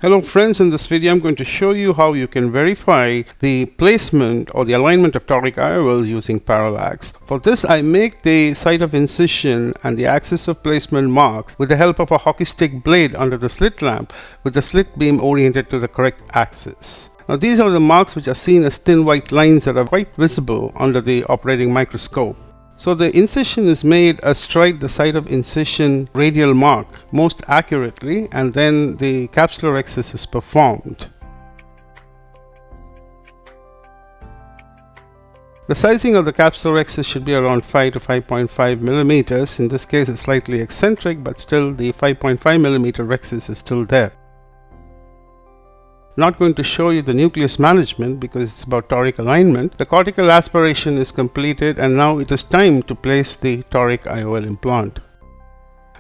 Hello friends, in this video I'm going to show you how you can verify the placement or the alignment of toric IOLs using Parallax. For this I make the site of incision and the axis of placement marks with the help of a hockey stick blade under the slit lamp with the slit beam oriented to the correct axis. Now these are the marks which are seen as thin white lines that are quite visible under the operating microscope. So the incision is made astride the site of incision radial mark most accurately, and then the capsular excess is performed. The sizing of the capsular excess should be around 5 to 5.5 millimeters. In this case it's slightly eccentric, but still the 5.5 millimeter excess is still there. Not going to show you the nucleus management because it's about toric alignment. The cortical aspiration is completed and now it is time to place the toric IOL implant.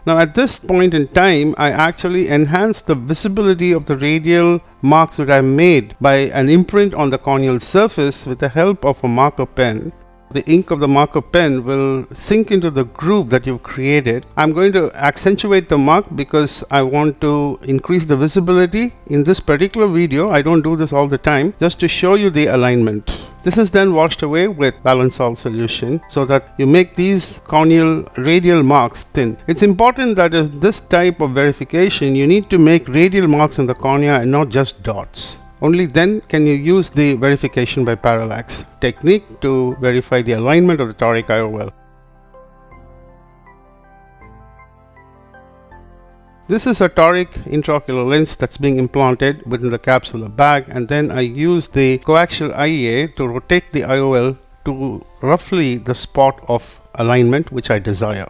Now at this point in time I actually enhance the visibility of the radial marks that I made by an imprint on the corneal surface with the help of a marker pen. The ink of the marker pen will sink into the groove that you've created. I'm going to accentuate the mark because I want to increase the visibility. In this particular video, I don't do this all the time, just to show you the alignment. This is then washed away with balance salt solution so that you make these corneal radial marks thin. It's important that in this type of verification, you need to make radial marks on the cornea and not just dots. Only then can you use the verification by parallax technique to verify the alignment of the toric IOL. This is a toric intraocular lens that's being implanted within the capsular bag, and then I use the coaxial IEA to rotate the IOL to roughly the spot of alignment which I desire.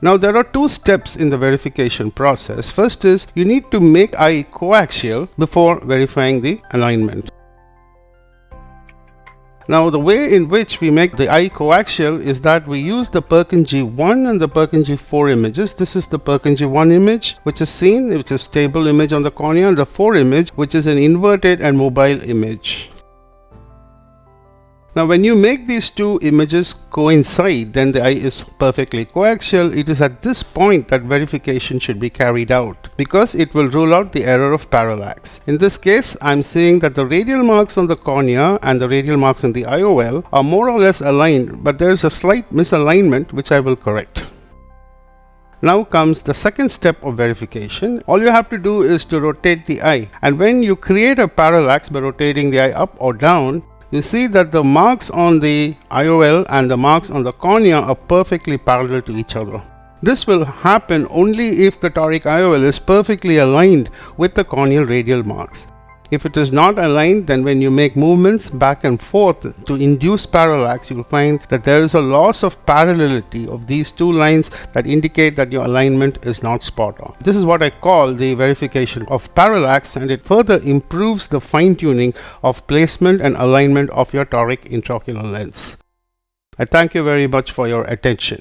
Now there are two steps in the verification process. First is you need to make eye coaxial before verifying the alignment. Now the way in which we make the eye coaxial is that we use the Purkinje 1 and the Purkinje 4 images. This is the Purkinje 1 image which is seen, which is stable image on the cornea, and the 4 image which is an inverted and mobile image. Now when you make these two images coincide, then the eye is perfectly coaxial. It is at this point that verification should be carried out because it will rule out the error of parallax. In this case, I'm saying that the radial marks on the cornea and the radial marks on the IOL are more or less aligned, but there is a slight misalignment which I will correct. Now comes the second step of verification. All you have to do is to rotate the eye, and when you create a parallax by rotating the eye up or down, you see that the marks on the IOL and the marks on the cornea are perfectly parallel to each other. This will happen only if the toric IOL is perfectly aligned with the corneal radial marks. If it is not aligned, then when you make movements back and forth to induce parallax, you will find that there is a loss of parallelity of these two lines that indicate that your alignment is not spot on. This is what I call the verification of parallax, and it further improves the fine-tuning of placement and alignment of your toric intraocular lens. I thank you very much for your attention.